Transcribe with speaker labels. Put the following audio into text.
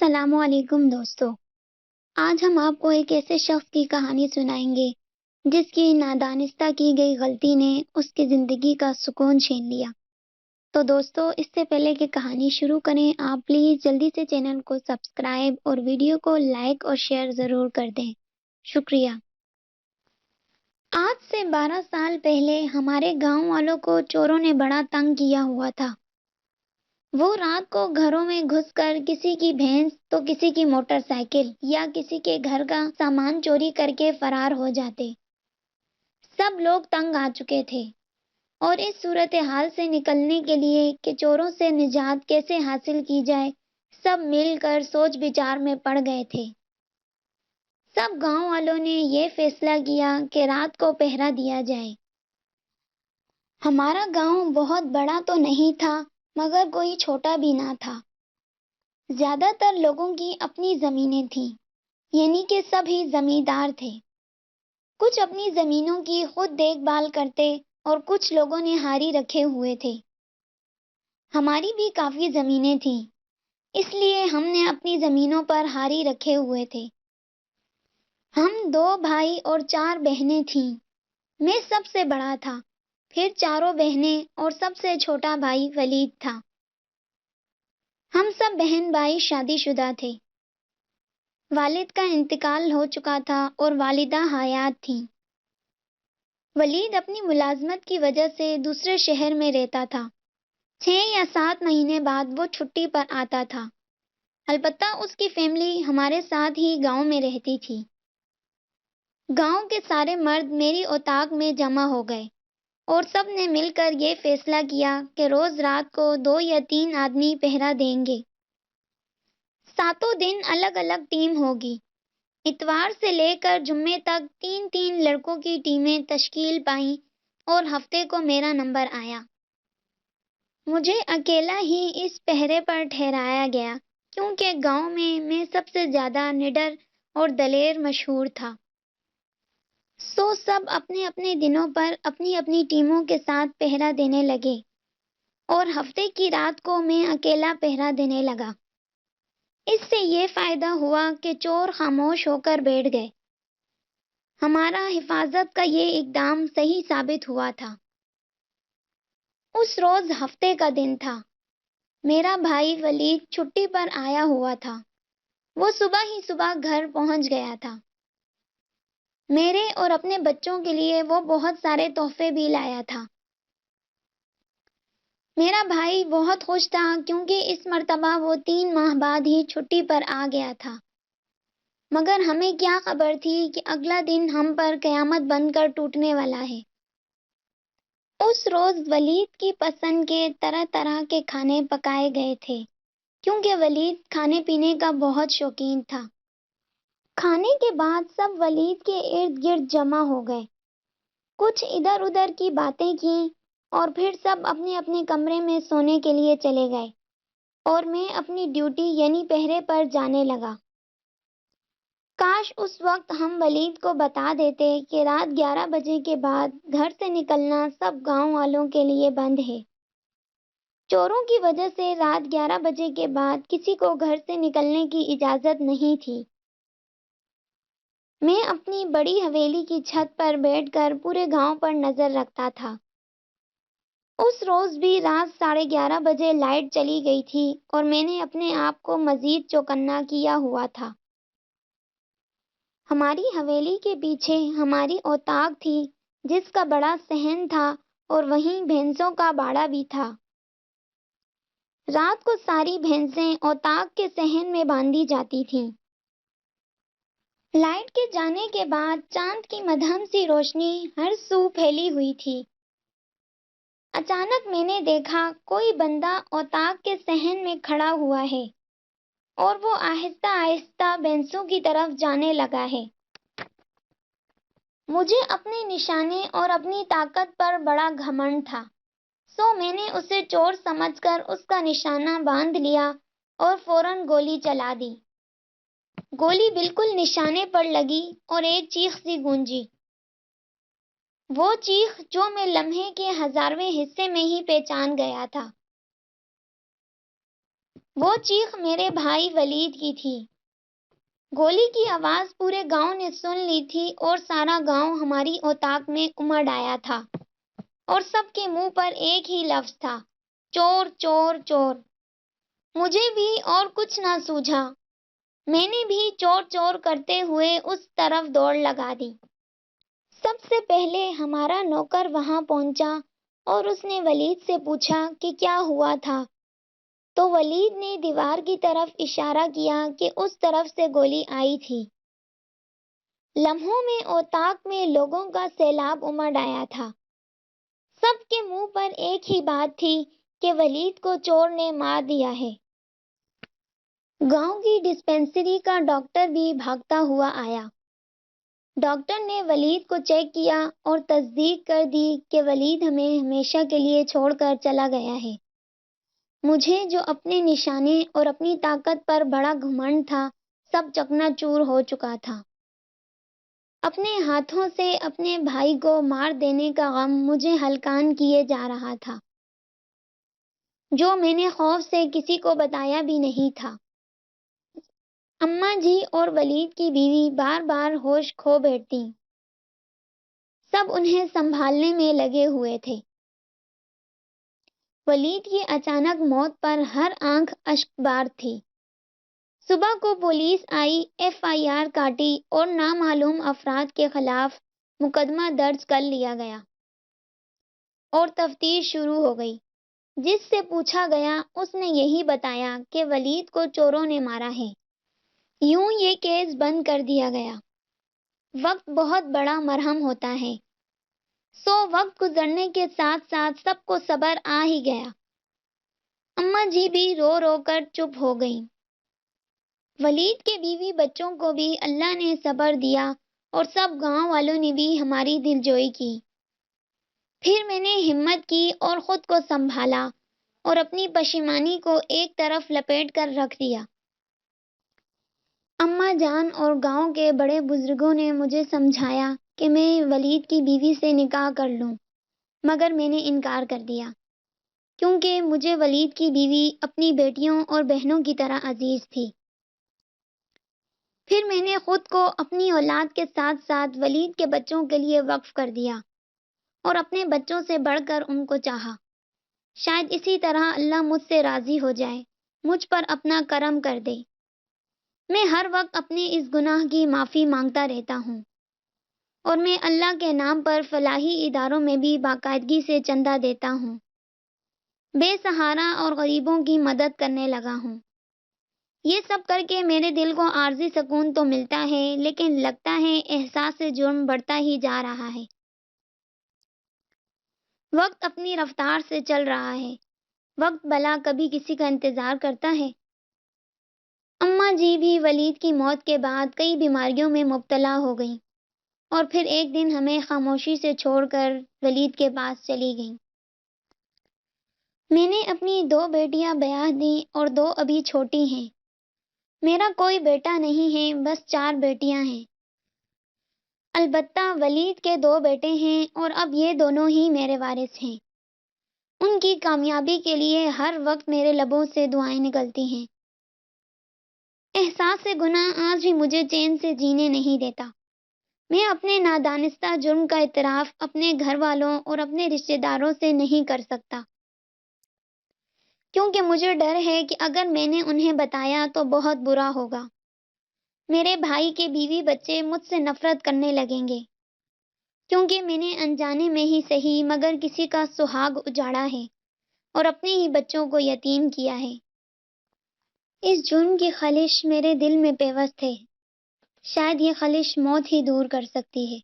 Speaker 1: السلام علیکم دوستو، آج ہم آپ کو ایک ایسے شخص کی کہانی سنائیں گے جس کی نادانستہ کی گئی غلطی نے اس کی زندگی کا سکون چھین لیا۔ تو دوستو، اس سے پہلے کہ کہانی شروع کریں، آپ پلیز جلدی سے چینل کو سبسکرائب اور ویڈیو کو لائک اور شیئر ضرور کر دیں، شکریہ۔ آج سے 12 سال پہلے ہمارے گاؤں والوں کو چوروں نے بڑا تنگ کیا ہوا تھا۔ وہ رات کو گھروں میں گھس کر کسی کی بھینس تو کسی کی موٹر سائیکل یا کسی کے گھر کا سامان چوری کر کے فرار ہو جاتے۔ سب لوگ تنگ آ چکے تھے اور اس صورتحال سے نکلنے کے لیے کہ چوروں سے نجات کیسے حاصل کی جائے، سب مل کر سوچ بچار میں پڑ گئے تھے۔ سب گاؤں والوں نے یہ فیصلہ کیا کہ رات کو پہرا دیا جائے۔ ہمارا گاؤں بہت بڑا تو نہیں تھا مگر کوئی چھوٹا بھی نہ تھا۔ زیادہ تر لوگوں کی اپنی زمینیں تھیں، یعنی کہ سب ہی زمیندار تھے۔ کچھ اپنی زمینوں کی خود دیکھ بھال کرتے اور کچھ لوگوں نے ہاری رکھے ہوئے تھے۔ ہماری بھی کافی زمینیں تھیں، اس لیے ہم نے اپنی زمینوں پر ہاری رکھے ہوئے تھے۔ ہم 2 بھائی اور 4 بہنیں تھیں۔ میں سب سے بڑا تھا، پھر چاروں بہنیں اور سب سے چھوٹا بھائی ولید تھا۔ ہم سب بہن بھائی شادی شدہ تھے۔ والد کا انتقال ہو چکا تھا اور والدہ حیات تھیں۔ ولید اپنی ملازمت کی وجہ سے دوسرے شہر میں رہتا تھا۔ 6 یا 7 مہینے بعد وہ چھٹی پر آتا تھا۔ البتہ اس کی فیملی ہمارے ساتھ ہی گاؤں میں رہتی تھی۔ گاؤں کے سارے مرد میری اوطاق میں جمع ہو گئے اور سب نے مل کر یہ فیصلہ کیا کہ روز رات کو 2 یا 3 آدمی پہرا دیں گے۔ 7 دن الگ الگ ٹیم ہوگی۔ اتوار سے لے کر جمعے تک 3 لڑکوں کی ٹیمیں تشکیل پائیں اور ہفتے کو میرا نمبر آیا۔ مجھے اکیلا ہی اس پہرے پر ٹھہرایا گیا کیونکہ گاؤں میں سب سے زیادہ نڈر اور دلیر مشہور تھا۔ سب اپنے اپنے دنوں پر اپنی اپنی ٹیموں کے ساتھ پہرا دینے لگے اور ہفتے کی رات کو میں اکیلا پہرا دینے لگا۔ اس سے یہ فائدہ ہوا کہ چور خاموش ہو کر بیٹھ گئے۔ ہمارا حفاظت کا یہ اقدام صحیح ثابت ہوا تھا۔ اس روز ہفتے کا دن تھا۔ میرا بھائی ولید چھٹی پر آیا ہوا تھا۔ وہ صبح ہی صبح گھر پہنچ گیا تھا۔ میرے اور اپنے بچوں کے لیے وہ بہت سارے تحفے بھی لایا تھا۔ میرا بھائی بہت خوش تھا کیونکہ اس مرتبہ وہ 3 ماہ بعد ہی چھٹی پر آ گیا تھا۔ مگر ہمیں کیا خبر تھی کہ اگلا دن ہم پر قیامت بن کر ٹوٹنے والا ہے۔ اس روز ولید کی پسند کے طرح طرح کے کھانے پکائے گئے تھے کیونکہ ولید کھانے پینے کا بہت شوقین تھا۔ کھانے کے بعد سب ولید کے ارد گرد جمع ہو گئے، کچھ ادھر ادھر کی باتیں کیں اور پھر سب اپنے اپنے کمرے میں سونے کے لیے چلے گئے اور میں اپنی ڈیوٹی یعنی پہرے پر جانے لگا۔ کاش اس وقت ہم ولید کو بتا دیتے کہ رات 11 بجے کے بعد گھر سے نکلنا سب گاؤں والوں کے لیے بند ہے۔ چوروں کی وجہ سے رات 11 بجے کے بعد کسی کو گھر سے نکلنے کی اجازت نہیں تھی۔ میں اپنی بڑی حویلی کی چھت پر بیٹھ کر پورے گاؤں پر نظر رکھتا تھا۔ اس روز بھی رات 11:30 بجے لائٹ چلی گئی تھی اور میں نے اپنے آپ کو مزید چوکنا کیا ہوا تھا۔ ہماری حویلی کے پیچھے ہماری اوطاق تھی جس کا بڑا صحن تھا اور وہیں بھینسوں کا باڑا بھی تھا۔ رات کو ساری بھینسیں اوطاق کے صحن میں باندھی جاتی تھیں۔ لائٹ کے جانے کے بعد چاند کی مدھم سی روشنی ہر سو پھیلی ہوئی تھی۔ اچانک میں نے دیکھا کوئی بندہ اوطاق کے صحن میں کھڑا ہوا ہے اور وہ آہستہ آہستہ بھینسوں کی طرف جانے لگا ہے۔ مجھے اپنے نشانے اور اپنی طاقت پر بڑا گھمنڈ تھا، سو میں نے اسے چور سمجھ کر اس کا نشانہ باندھ لیا اور فوراً گولی چلا دی۔ گولی بالکل نشانے پر لگی اور ایک چیخ سی گونجی، وہ چیخ جو میں لمحے کے 1000ویں حصے میں ہی پہچان گیا تھا۔ وہ چیخ میرے بھائی ولید کی تھی۔ گولی کی آواز پورے گاؤں نے سن لی تھی اور سارا گاؤں ہماری اوطاق میں امڑ آیا تھا، اور سب کے منہ پر ایک ہی لفظ تھا: چور چور چور۔ مجھے بھی اور کچھ نہ سوجھا، میں نے بھی چور چور کرتے ہوئے اس طرف دوڑ لگا دی۔ سب سے پہلے ہمارا نوکر وہاں پہنچا اور اس نے ولید سے پوچھا کہ کیا ہوا تھا، تو ولید نے دیوار کی طرف اشارہ کیا کہ اس طرف سے گولی آئی تھی۔ لمحوں میں اوطاق میں لوگوں کا سیلاب امڑ آیا تھا۔ سب کے منہ پر ایک ہی بات تھی کہ ولید کو چور نے مار دیا ہے۔ گاؤں کی ڈسپنسری کا ڈاکٹر بھی بھاگتا ہوا آیا۔ ڈاکٹر نے ولید کو چیک کیا اور تصدیق کر دی کہ ولید ہمیں ہمیشہ کے لیے چھوڑ کر چلا گیا ہے۔ مجھے جو اپنے نشانے اور اپنی طاقت پر بڑا گھمنڈ تھا، سب چکنا چور ہو چکا تھا۔ اپنے ہاتھوں سے اپنے بھائی کو مار دینے کا غم مجھے ہلکان کیے جا رہا تھا، جو میں نے خوف سے کسی کو بتایا بھی نہیں تھا۔ اماں جی اور ولید کی بیوی بار بار ہوش کھو بیٹھتی، سب انہیں سنبھالنے میں لگے ہوئے تھے۔ ولید کی اچانک موت پر ہر آنکھ اشکبار تھی۔ صبح کو پولیس آئی، FIR کاٹی اور نامعلوم افراد کے خلاف مقدمہ درج کر لیا گیا اور تفتیش شروع ہو گئی۔ جس سے پوچھا گیا اس نے یہی بتایا کہ ولید کو چوروں نے مارا ہے۔ یوں یہ کیس بند کر دیا گیا۔ وقت بہت بڑا مرہم ہوتا ہے، سو وقت گزرنے کے ساتھ ساتھ سب کو صبر آ ہی گیا۔ اماں جی بھی رو رو کر چپ ہو گئیں۔ ولید کے بیوی بچوں کو بھی اللہ نے صبر دیا اور سب گاؤں والوں نے بھی ہماری دلجوئی کی۔ پھر میں نے ہمت کی اور خود کو سنبھالا اور اپنی پشیمانی کو ایک طرف لپیٹ کر رکھ دیا۔ اماں جان اور گاؤں کے بڑے بزرگوں نے مجھے سمجھایا کہ میں ولید کی بیوی سے نکاح کر لوں، مگر میں نے انکار کر دیا، کیونکہ مجھے ولید کی بیوی اپنی بیٹیوں اور بہنوں کی طرح عزیز تھی۔ پھر میں نے خود کو اپنی اولاد کے ساتھ ساتھ ولید کے بچوں کے لیے وقف کر دیا اور اپنے بچوں سے بڑھ کر ان کو چاہا۔ شاید اسی طرح اللہ مجھ سے راضی ہو جائے، مجھ پر اپنا کرم کر دے۔ میں ہر وقت اپنے اس گناہ کی معافی مانگتا رہتا ہوں، اور میں اللہ کے نام پر فلاحی اداروں میں بھی باقاعدگی سے چندہ دیتا ہوں۔ بے سہارا اور غریبوں کی مدد کرنے لگا ہوں۔ یہ سب کر کے میرے دل کو عارضی سکون تو ملتا ہے، لیکن لگتا ہے احساس جرم بڑھتا ہی جا رہا ہے۔ وقت اپنی رفتار سے چل رہا ہے، وقت بھلا کبھی کسی کا انتظار کرتا ہے؟ اماں جی بھی ولید کی موت کے بعد کئی بیماریوں میں مبتلا ہو گئیں اور پھر ایک دن ہمیں خاموشی سے چھوڑ کر ولید کے پاس چلی گئیں۔ میں نے اپنی 2 بیٹیاں بیاہ دیں اور 2 ابھی چھوٹی ہیں۔ میرا کوئی بیٹا نہیں ہے، بس 4 بیٹیاں ہیں۔ البتہ ولید کے 2 بیٹے ہیں اور اب یہ دونوں ہی میرے وارث ہیں۔ ان کی کامیابی کے لیے ہر وقت میرے لبوں سے دعائیں نکلتی ہیں۔ احساس گناہ آج بھی مجھے چین سے جینے نہیں دیتا۔ میں اپنے نادانستہ جرم کا اعتراف اپنے گھر والوں اور اپنے رشتہ داروں سے نہیں کر سکتا، کیونکہ مجھے ڈر ہے کہ اگر میں نے انہیں بتایا تو بہت برا ہوگا۔ میرے بھائی کے بیوی بچے مجھ سے نفرت کرنے لگیں گے، کیونکہ میں نے انجانے میں ہی صحیح مگر کسی کا سہاگ اجاڑا ہے اور اپنے ہی بچوں کو یتیم کیا ہے۔ اس جرم کی خلش میرے دل میں پیوست ہے، شاید یہ خلش موت ہی دور کر سکتی ہے۔